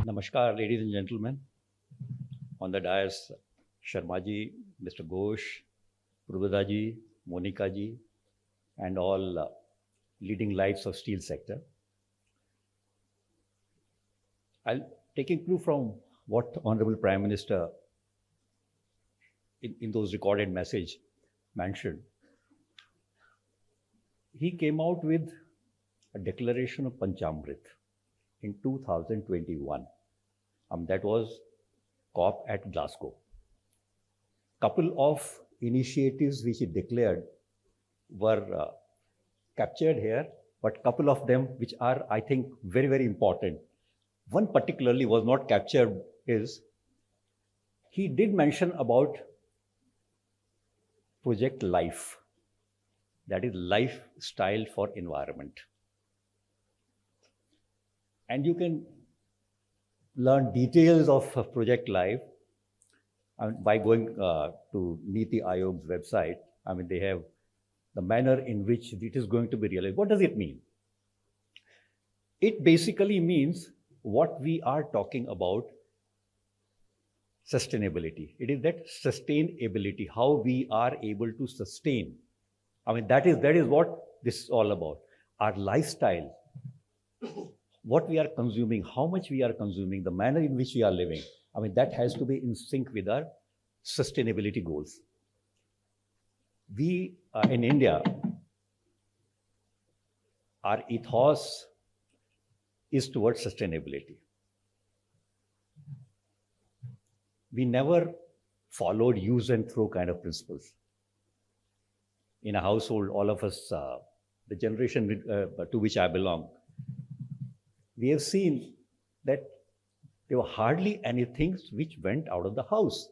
Namaskar, ladies and gentlemen. On the dais, Sharma ji, Mr. Ghosh, Prabhuda ji, Monica ji, and all leading lights of steel sector. I'll taking clue from what Honorable Prime Minister in those recorded message mentioned. He came out with a declaration of Panchamrit in 2021. That was COP at Glasgow. Couple of initiatives which he declared were captured here, but couple of them which are, I think, very, very important. One particularly was not captured is he did mention about Project Life, that is lifestyle for environment. And you can learn details of Project Life by going to Niti Ayog's website. They have the manner in which it is going to be realized. What does it mean? It basically means what we are talking about, sustainability. It is that sustainability, how we are able to sustain. That is what this is all about. Our lifestyle, what we are consuming, how much we are consuming, the manner in which we are living. That has to be in sync with our sustainability goals. We in India, our ethos is towards sustainability. We never followed use and throw kind of principles. In a household, all of us, the generation to which I belong, we have seen that there were hardly any things which went out of the house.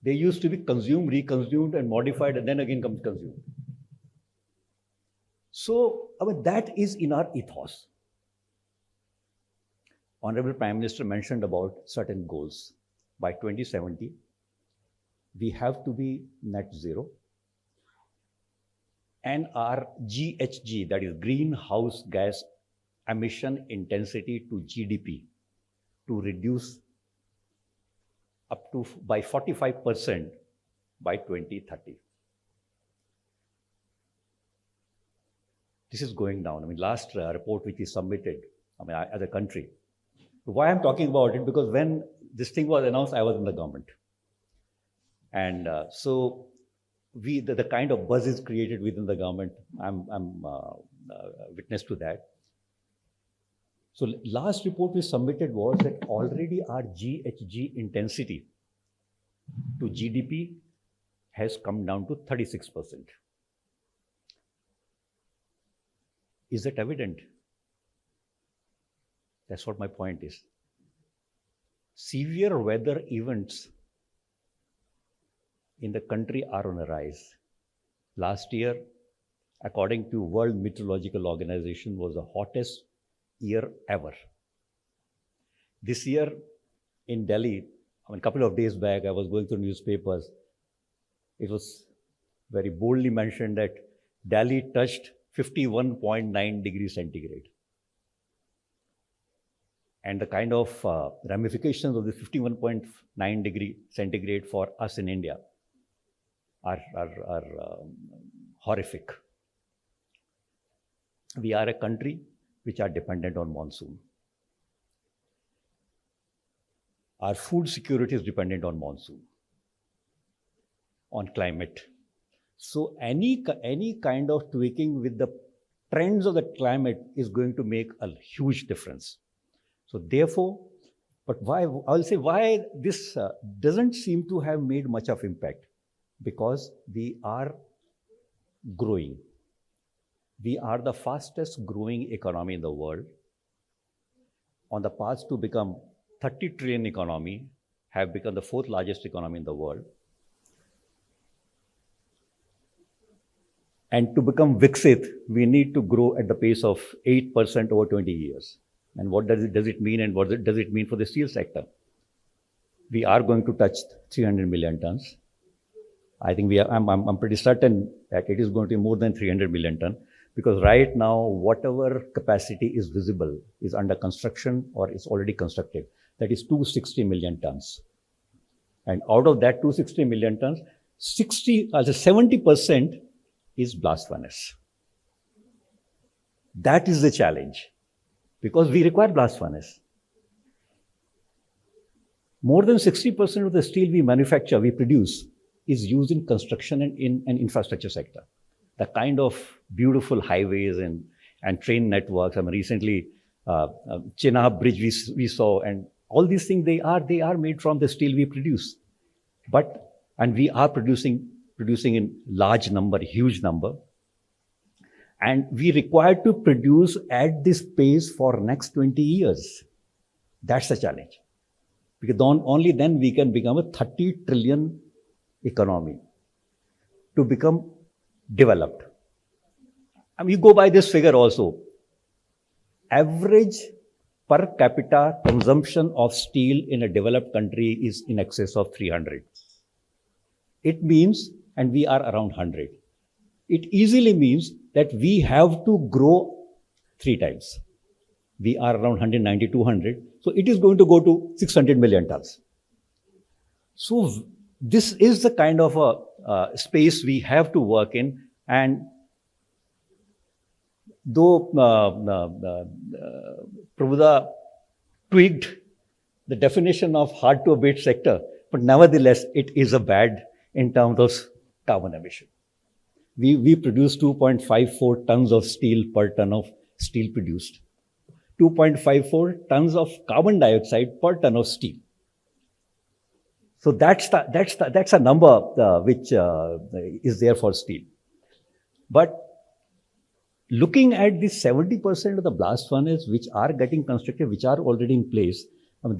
They used to be consumed, reconsumed, and modified, and then again comes consumed. So, that is in our ethos. Honorable Prime Minister mentioned about certain goals. By 2070, we have to be net zero. And our GHG, that is greenhouse gas emission intensity to GDP, to reduce up to by 45% by 2030. This is going down. Last report which we submitted, as a country. Why I'm talking about it? Because when this thing was announced, I was in the government. And so the kind of buzz is created within the government, I'm witness to that. So last report we submitted was that already our GHG intensity to GDP has come down to 36%. Is that evident? That's what my point is. Severe weather events in the country are on a rise. Last year, according to World Meteorological Organization, was the hottest year ever. This year in Delhi, a couple of days back, I was going through newspapers. It was very boldly mentioned that Delhi touched 51.9 degrees centigrade. And the kind of ramifications of the 51.9 degree centigrade for us in India are horrific. We are a country which are dependent on monsoon. Our food security is dependent on monsoon, on climate. So any kind of tweaking with the trends of the climate is going to make a huge difference. So therefore, but why, I'll say why this doesn't seem to have made much of impact, because we are growing. We are the fastest growing economy in the world, on the path to become 30 trillion economy, have become the 4th largest economy in the world. And to become Viksit, we need to grow at the pace of 8% over 20 years. And what does it mean, and what does it mean for the steel sector? We are going to touch 300 million tons. I think I'm pretty certain that it is going to be more than 300 million tons. Because right now, whatever capacity is visible is under construction or is already constructed. That is 260 million tons. And out of that 260 million tons, 70% is blast furnace. That is the challenge, because we require blast furnace. More than 60% of the steel we manufacture, we produce, is used in construction and in an infrastructure sector. The kind of beautiful highways and train networks. I mean, recently, Chenab Bridge we saw, and all these things, they are made from the steel we produce. And we are producing in large number, huge number. And we require to produce at this pace for next 20 years. That's the challenge. Because only then we can become a 30 trillion economy to become developed. I mean, you go by this figure also. Average per capita consumption of steel in a developed country is in excess of 300. It means, and we are around 100. It easily means that we have to grow 3 times. We are around 190, 200. So it is going to go to 600 million tons. So this is the kind of a space we have to work in. And though Prabhuda tweaked the definition of hard to abate sector, but nevertheless, it is a bad in terms of carbon emission. We produce 2.54 tons of steel per ton of steel produced. 2.54 tons of carbon dioxide per ton of steel. So that's a number which is there for steel. But looking at the 70% of the blast furnace which are getting constructed, which are already in place, I mean,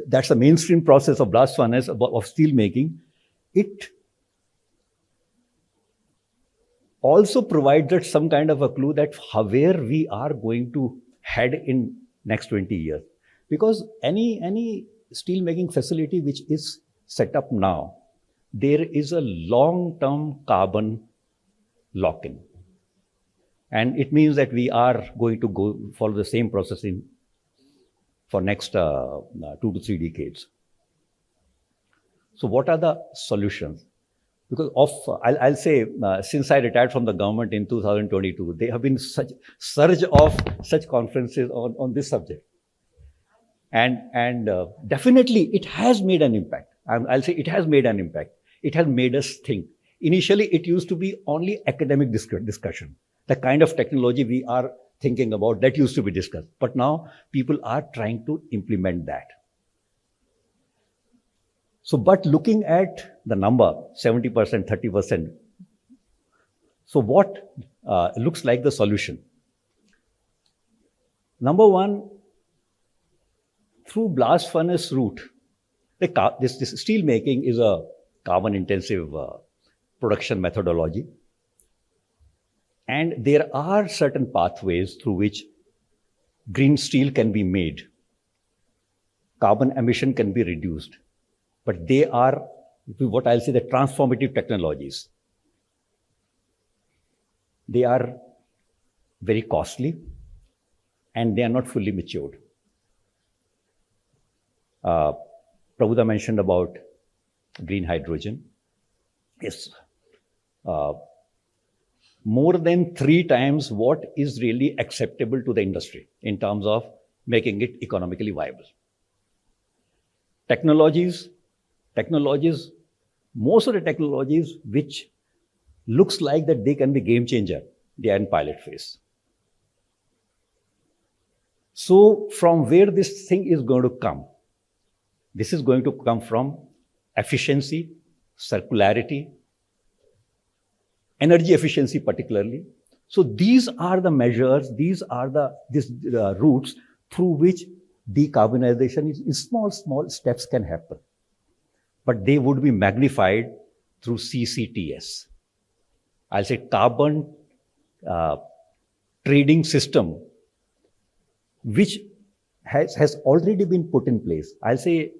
that's the mainstream process of blast furnace of steel making. It also provides us some kind of a clue that where we are going to head in next 20 years. Because any steel making facility which is set up now, there is a long-term carbon lock-in. And it means that we are going to follow the same process for next 2 to 3 decades. So what are the solutions? Because I'll say, since I retired from the government in 2022, there have been such surge of such conferences on this subject. And definitely it has made an impact. I'll say it has made an impact. It has made us think. Initially, it used to be only academic discussion. The kind of technology we are thinking about, that used to be discussed. But now people are trying to implement that. So, but looking at the number, 70%, 30%, so what looks like the solution? Number one, through blast furnace route, this steel making is a carbon intensive production methodology. And there are certain pathways through which green steel can be made. Carbon emission can be reduced. But they are what I'll say the transformative technologies. They are very costly and they are not fully matured. Prabhuda mentioned about green hydrogen. Yes. More than 3 times what is really acceptable to the industry in terms of making it economically viable. Technologies, most of the technologies which looks like that they can be game changer, they are in pilot phase. So from where this thing is going to come? This is going to come from efficiency, circularity, energy efficiency particularly. So these are the measures, these are the routes through which decarbonization in small steps can happen. But they would be magnified through CCTS. I'll say carbon trading system, which has already been put in place. I'll say,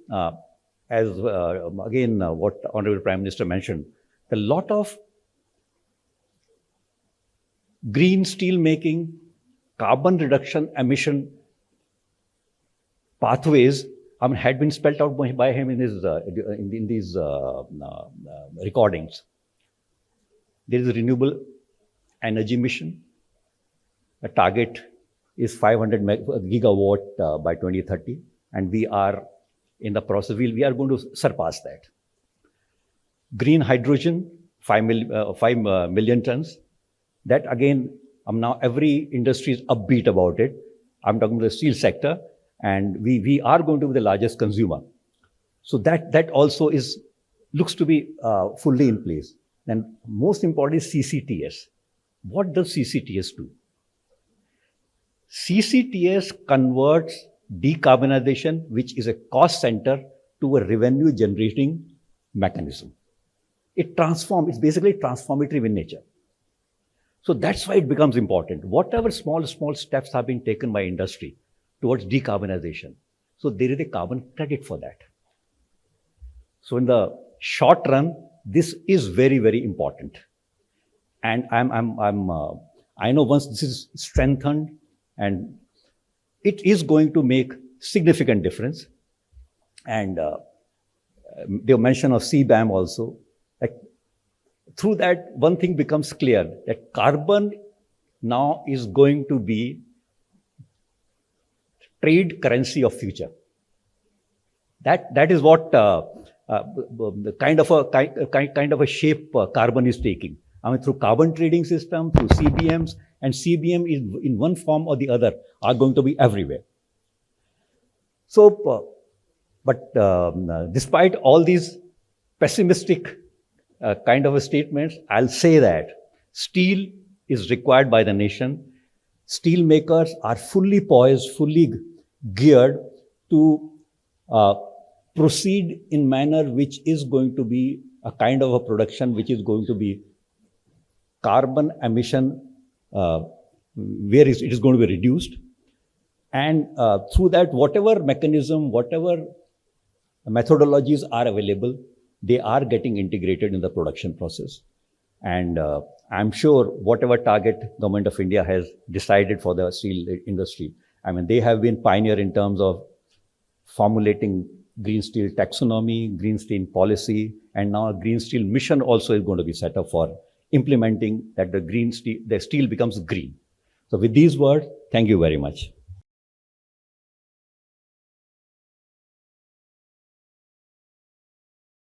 again, what Honorable Prime Minister mentioned, a lot of green steel making, carbon reduction emission pathways had been spelled out by him in his in these recordings. There is a renewable energy mission. The target is 500 gigawatt by 2030, and we are in the process. We are going to surpass that. Green hydrogen, 5 million tons. That again, now every industry is upbeat about it. I'm talking about the steel sector, and we are going to be the largest consumer. So that also looks to be fully in place. And most important is CCTS. What does CCTS do? CCTS converts decarbonization, which is a cost center, to a revenue generating mechanism. It's basically transformative in nature. So that's why it becomes important. Whatever small steps have been taken by industry towards decarbonization, so there is a carbon credit for that. So in the short run, this is very, very important. And I know once this is strengthened, and it is going to make significant difference. And the mention of CBAM also, like, through that, one thing becomes clear, that carbon now is going to be trade currency of future. That is what the kind of a shape carbon is taking. I mean, through carbon trading system, through CBMs, and CBM is in one form or the other are going to be everywhere. So, but despite all these pessimistic kind of statements, I'll say that steel is required by the nation. Steel makers are fully poised, fully geared to proceed in manner which is going to be a kind of a production which is going to be carbon emission where it is going to be reduced. And through that, whatever mechanism, whatever methodologies are available, they are getting integrated in the production process. And I'm sure whatever target Government of India has decided for the steel industry, I mean, they have been pioneer in terms of formulating green steel taxonomy, green steel policy, and now a green steel mission also is going to be set up for implementing that the steel becomes green. So with these words, thank you very much.